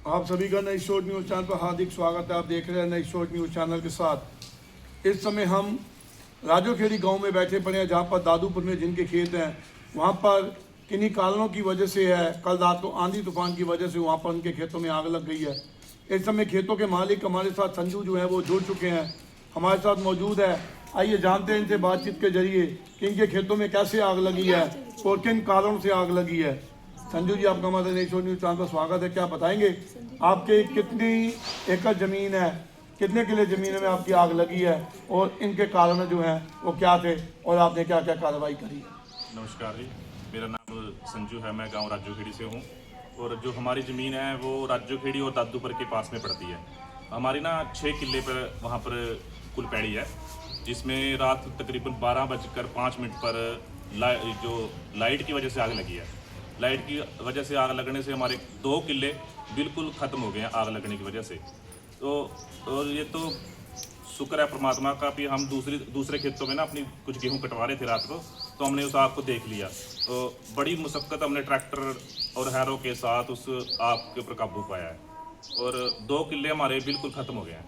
आप सभी का नई शोट न्यूज़ चैनल पर हार्दिक स्वागत है। आप देख रहे हैं नई शोट न्यूज़ चैनल के साथ। इस समय हम राजोखेड़ी गांव में बैठे पड़े हैं, जहां पर दादूपुर में जिनके खेत हैं वहां पर किन्हीं कारणों की वजह से है, कल रात को आंधी तूफान की वजह से वहां पर उनके खेतों में आग लग गई है। इस समय खेतों के मालिक हमारे साथ संजू जो है वो जुड़ चुके हैं, हमारे साथ मौजूद है। आइए जानते हैं इनसे बातचीत के जरिए कि इनके खेतों में कैसे आग लगी है और किन कारणों से आग लगी है। संजू जी, आपका हमारे नई शो न्यूज़ चैनल पर स्वागत है। क्या बताएंगे आपके कितनी एकड़ ज़मीन है, कितने किले ज़मीन में आपकी आग लगी है और इनके कारण जो हैं वो क्या थे और आपने क्या क्या कार्रवाई करी है? नमस्कार जी, मेरा नाम संजू है। मैं गांव राजोखेड़ी से हूं और जो हमारी ज़मीन है वो राजोखेड़ी और दादूपुर के पास में पड़ती है। हमारी ना 6 किले पर वहां पर कुल पैड़ी है, जिसमें रात तकरीबन 12:05 पर जो लाइट की वजह से आग लगी है। लाइट की वजह से आग लगने से हमारे 2 किले बिल्कुल ख़त्म हो गए हैं आग लगने की वजह से। तो और ये तो शुक्र है परमात्मा का भी हम दूसरे खेतों में ना अपनी कुछ गेहूं कटवा रहे थे रात को, तो हमने उस आग को देख लिया। तो बड़ी मुशक्क़त हमने ट्रैक्टर और हैरों के साथ उस आग के ऊपर काबू पाया है और 2 किले हमारे बिल्कुल ख़त्म हो गए हैं।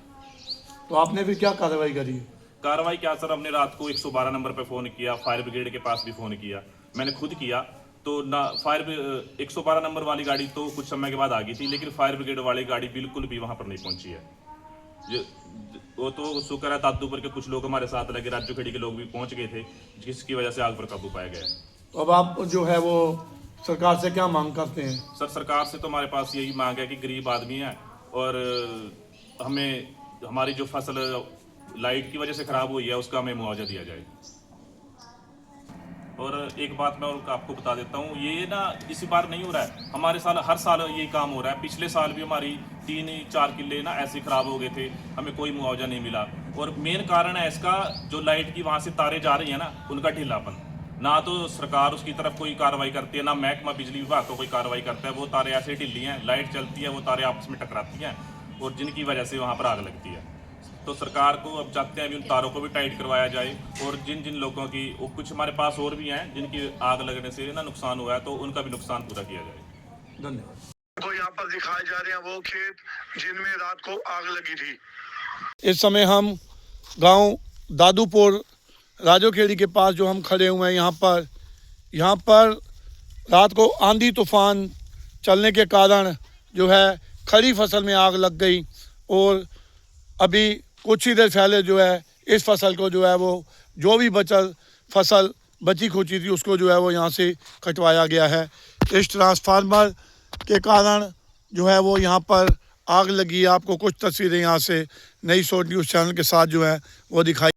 तो आपने फिर क्या कार्रवाई करी है? कार्रवाई क्या सर, हमने रात को 112 नंबर पर फ़ोन किया, फायर ब्रिगेड के पास भी फ़ोन किया, मैंने खुद किया। तो ना 112 नंबर वाली गाड़ी तो कुछ समय के बाद आ गई थी, लेकिन फायर ब्रिगेड वाली गाड़ी बिल्कुल भी वहाँ पर नहीं पहुँची है। वो तो शुक्र है दादूपुर के कुछ लोग हमारे साथ लगे, राजोखेड़ी के लोग भी पहुँच गए थे, जिसकी वजह से आग पर काबू पाया गया। तो अब आप जो है वो सरकार से क्या मांग करते हैं? सर, सरकार से तो हमारे पास यही मांग है कि गरीब आदमी है और हमें हमारी जो फसल लाइट की वजह से ख़राब हुई है उसका हमें मुआवजा दिया जाए। और एक बात मैं आपको बता देता हूँ, ये ना इसी बार नहीं हो रहा है, हमारे साल हर साल यही काम हो रहा है। पिछले साल भी हमारी 3-4 किले ना ऐसे ख़राब हो गए थे, हमें कोई मुआवजा नहीं मिला। और मेन कारण है इसका, जो लाइट की वहाँ से तारें जा रही हैं ना, उनका ढीलापन। ना तो सरकार उसकी तरफ कोई कार्रवाई करती है, ना महकमा बिजली विभाग को कोई कार्रवाई करता है। वो तारें ऐसे ढीली हैं, लाइट चलती है, वो तारें आपस में टकराती हैं और जिनकी वजह से वहाँ पर आग लगती है। तो सरकार को अब चाहते हैं अभी उन तारों को भी टाइट करवाया जाए और जिन जिन लोगों की, वो कुछ हमारे पास और भी हैं जिनकी आग लगने से ना नुकसान हुआ है, तो उनका भी नुकसान पूरा किया जाए। धन्यवाद। तो यहाँ पर दिखाए जा रहे हैं वो खेत जिनमें रात को आग लगी थी। इस समय हम गांव दादूपुर राजोखेड़ी के पास जो हम खड़े हुए हैं, यहाँ पर रात को आंधी तूफान चलने के कारण जो है खड़ी फसल में आग लग गई और अभी कुछ ही देर पहले जो है इस फसल को जो है वो जो भी फसल बची खुची थी उसको जो है वो यहाँ से कटवाया गया है। इस ट्रांसफार्मर के कारण जो है वो यहाँ पर आग लगी है। आपको कुछ तस्वीरें यहाँ से नई शोट न्यूज़ चैनल के साथ जो है वो दिखाई।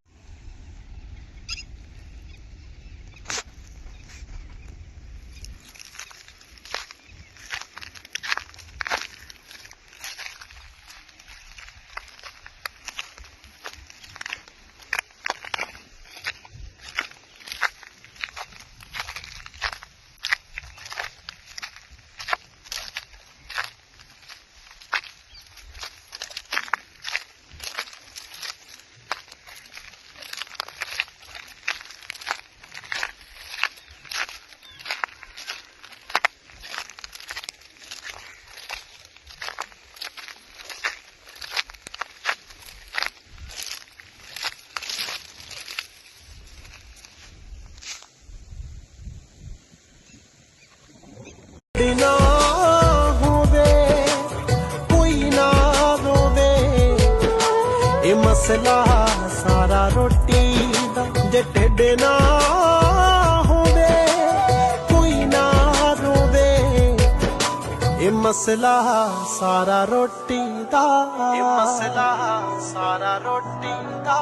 ना होवे कोई ना रोवे, ये मसला सारा रोटी दा। जे टेढ़े ना होवे कोई ना रोवे, ये मसला सारा रोटी दा। ये मसला सारा रोटी दा।